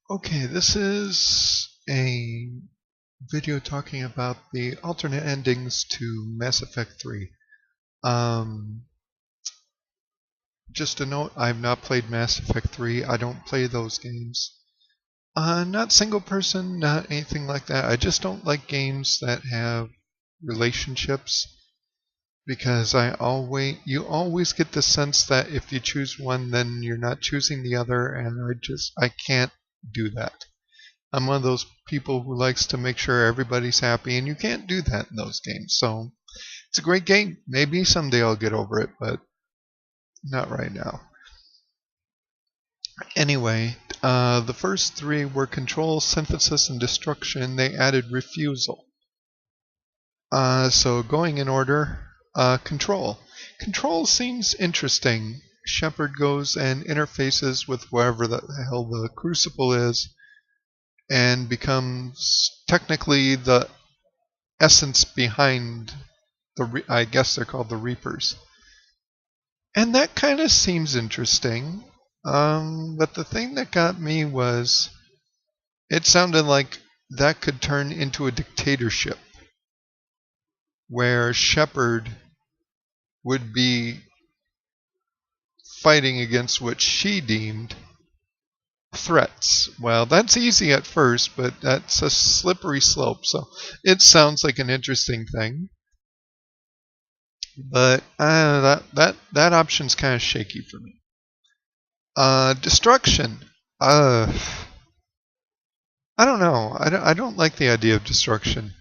Okay, this is a video talking about the alternate endings to Mass Effect 3. Um, just a note, I've not played Mass Effect 3. I don't play those games. Not single person, not anything like that. I just don't like games that have relationships because you always get the sense that if you choose one, then you're not choosing the other, and I can't do that. I'm one of those people who likes to make sure everybody's happy, and you can't do that in those games. So it's a great game. Maybe someday I'll get over it, but not right now. Anyway, the first three were control, synthesis, and destruction. They added refusal. So going in order, control. Control seems interesting. Shepard goes and interfaces with wherever the hell the Crucible is and becomes technically the essence behind I guess they're called the Reapers. And that kind of seems interesting. But the thing that got me was it sounded like that could turn into a dictatorship where Shepard would be fighting against what she deemed threats. Well, that's easy at first, but that's a slippery slope. So it sounds like an interesting thing. But that option's kind of shaky for me. Destruction. I don't know. I don't like the idea of destruction.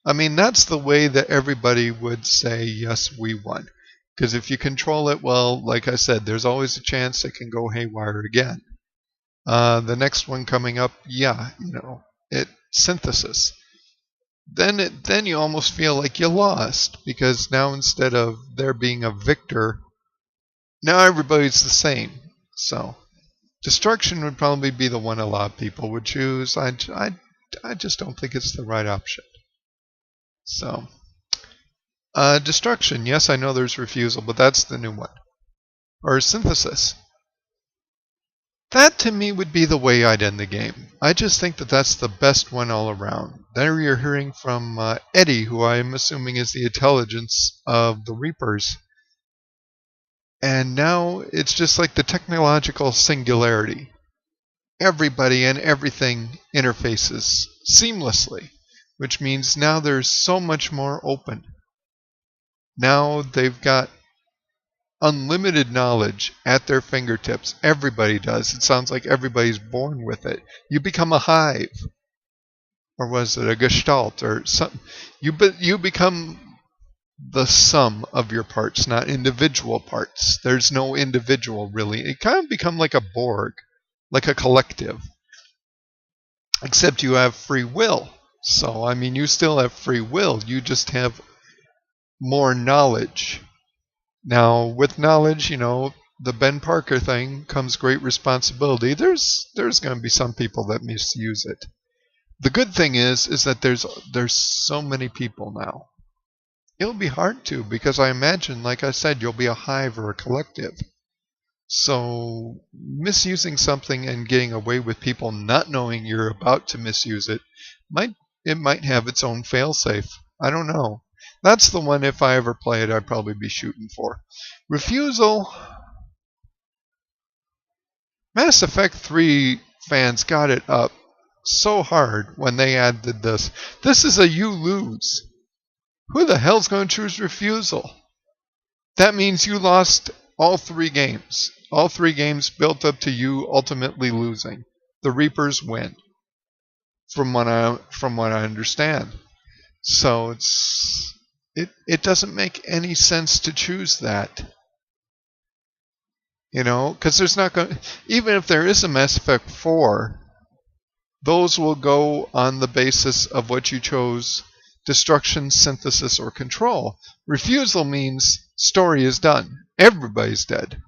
I mean, that's the way that everybody would say, yes, we won. Because if you control it well, like I said, there's always a chance it can go haywire again. The next one coming up, yeah, synthesis. Then you almost feel like you lost, because now instead of there being a victor, now everybody's the same. So destruction would probably be the one a lot of people would choose. I just don't think it's the right option. So destruction, yes, I know there's refusal, but that's the new one. Or synthesis. That to me would be the way I'd end the game. I just think that that's the best one all around. There you're hearing from Eddie, who I'm assuming is the intelligence of the Reapers. And now it's just like the technological singularity. Everybody and everything interfaces seamlessly, which means now there's so much more open. Now they've got unlimited knowledge at their fingertips. Everybody does. It sounds like everybody's born with it. You become a hive. Or was it a gestalt or something? You become the sum of your parts, not individual parts. There's no individual, really. It kind of become like a Borg, like a collective. Except you have free will. So, I mean, you still have free will. You just have more knowledge. Now, with knowledge, the Ben Parker thing comes great responsibility. There's going to be some people that misuse it. The good thing is that there's so many people now. It'll be hard to, because I imagine, like I said, you'll be a hive or a collective. So misusing something and getting away with people not knowing you're about to misuse it might have its own failsafe. I don't know. That's the one, if I ever play it, I'd probably be shooting for. Refusal. Mass Effect 3 fans got it up so hard when they added this. This is a you lose. Who the hell's going to choose refusal? That means you lost all 3 games. All 3 games built up to you ultimately losing. The Reapers win. From what I understand. So it doesn't make any sense to choose that. Because there's not going. Even if there is a Mass Effect 4, those will go on the basis of what you chose: destruction, synthesis, or control. Refusal means story is done. Everybody's dead.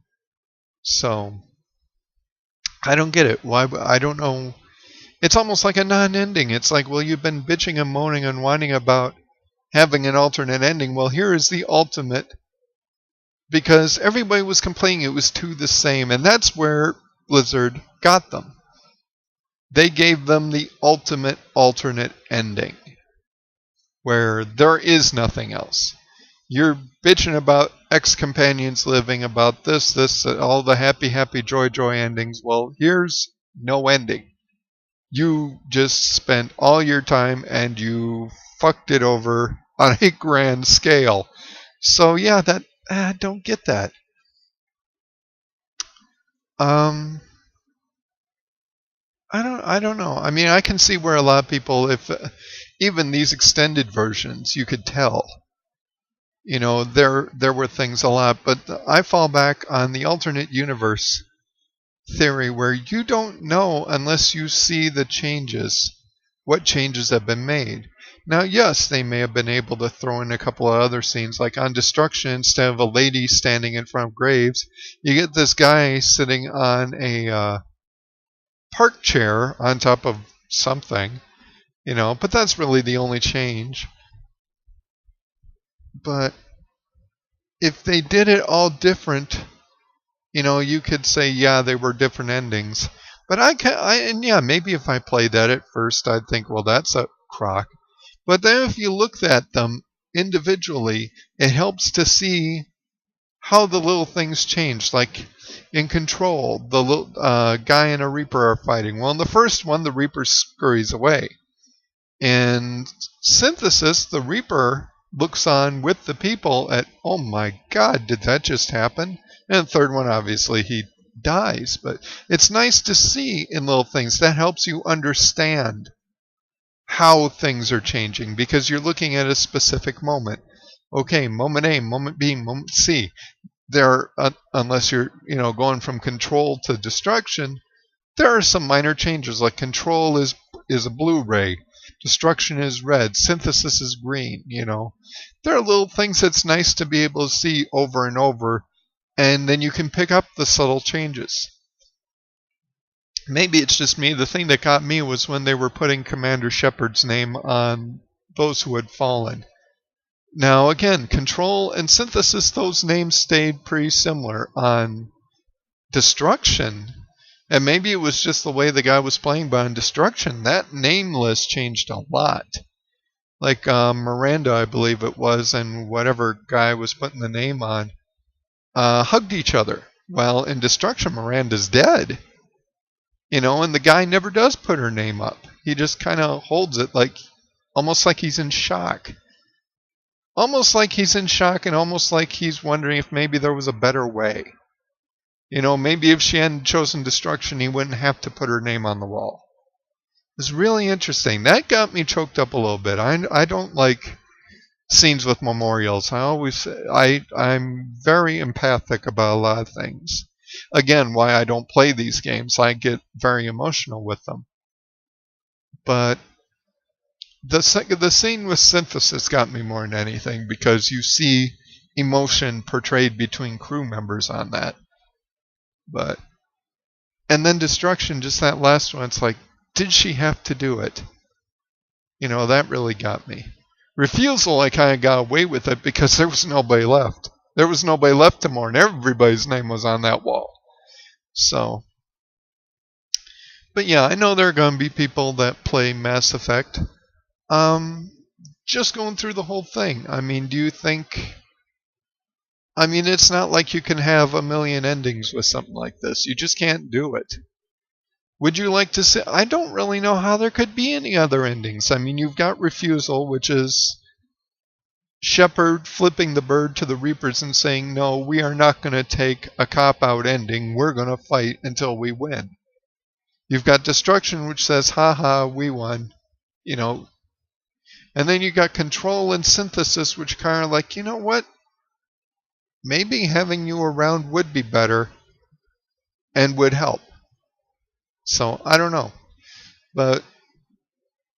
So I don't get it. Why? I don't know. It's almost like a non-ending. It's like, well, you've been bitching and moaning and whining about having an alternate ending. Well, here is the ultimate, because everybody was complaining it was too the same, and that's where Blizzard got them. They gave them the ultimate alternate ending, where there is nothing else. You're bitching about ex-companions living, about this, all the happy, happy, joy endings. Well, here's no ending. You just spent all your time and you fucked it over on a grand scale. So yeah, I don't get that. I don't know. I mean, I can see where a lot of people, if even these extended versions, you could tell. There were things a lot, but I fall back on the alternate universe theory where you don't know unless you see the changes, what changes have been made. Now, yes, they may have been able to throw in a couple of other scenes, like on Destruction, instead of a lady standing in front of graves, you get this guy sitting on a park chair on top of something, but that's really the only change. But if they did it all different, you could say, yeah, they were different endings. But and yeah, maybe if I played that at first, I'd think, well, that's a crock. But then if you looked at them individually, it helps to see how the little things change. Like in Control, the little guy and a Reaper are fighting. Well, in the first one, the Reaper scurries away. In Synthesis, the Reaper looks on with the people at, oh my god, did that just happen? And the third one, obviously, he dies. But it's nice to see in little things. That helps you understand how things are changing because you're looking at a specific moment. Okay, moment A, moment B, moment C. There, unless you're going from Control to Destruction, there are some minor changes. Like Control is a Blu-ray, Destruction is red, Synthesis is green. There are little things that's nice to be able to see over and over, and then you can pick up the subtle changes. Maybe it's just me. The thing that got me was when they were putting Commander Shepard's name on those who had fallen. Now, again, Control and Synthesis, those names stayed pretty similar. On Destruction, and maybe it was just the way the guy was playing, but on Destruction, that name list changed a lot. Like Miranda, I believe it was, and whatever guy was putting the name on, hugged each other. Well, in Destruction, Miranda's dead. And the guy never does put her name up. He just kind of holds it almost like he's in shock. Almost like he's in shock and almost like he's wondering if maybe there was a better way. Maybe if she hadn't chosen Destruction, he wouldn't have to put her name on the wall. It's really interesting. That got me choked up a little bit. I don't like scenes with memorials. I'm very empathic about a lot of things. Again, why I don't play these games. I get very emotional with them. But the scene with Synthesis got me more than anything because you see emotion portrayed between crew members on that. And then Destruction, just that last one, it's like, did she have to do it? That really got me. Refusal, I kind of got away with it because there was nobody left. There was nobody left to mourn. Everybody's name was on that wall. So, but yeah, I know there are going to be people that play Mass Effect. Just going through the whole thing. I mean, do you think... I mean, it's not like you can have a million endings with something like this. You just can't do it. Would you like to see... I don't really know how there could be any other endings. I mean, you've got Refusal, which is Shepard flipping the bird to the Reapers and saying, no, we are not going to take a cop-out ending. We're going to fight until we win. You've got Destruction, which says, haha, we won. And then you got Control and Synthesis, which kind of like, you know what? Maybe having you around would be better and would help. So, I don't know. But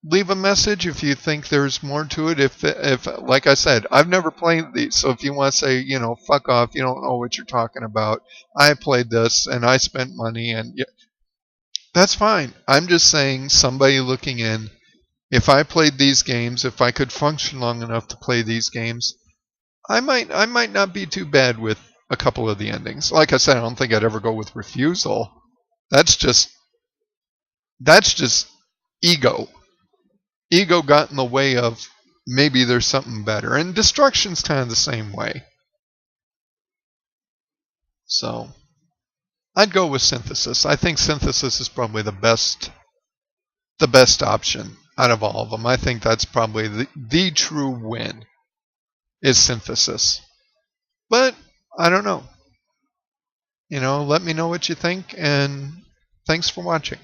leave a message if you think there's more to it. If like I said, I've never played these. So if you want to say, fuck off, you don't know what you're talking about. I played this and I spent money and that's fine. I'm just saying somebody looking in, if I played these games, if I could function long enough to play these games, I might not be too bad with a couple of the endings. Like I said, I don't think I'd ever go with Refusal. That's just That's just ego. Ego got in the way of maybe there's something better. And destruction's kind of the same way. So I'd go with synthesis. I think synthesis is probably the best option out of all of them. I think that's probably the true win is synthesis. But I don't know. Let me know what you think, and thanks for watching.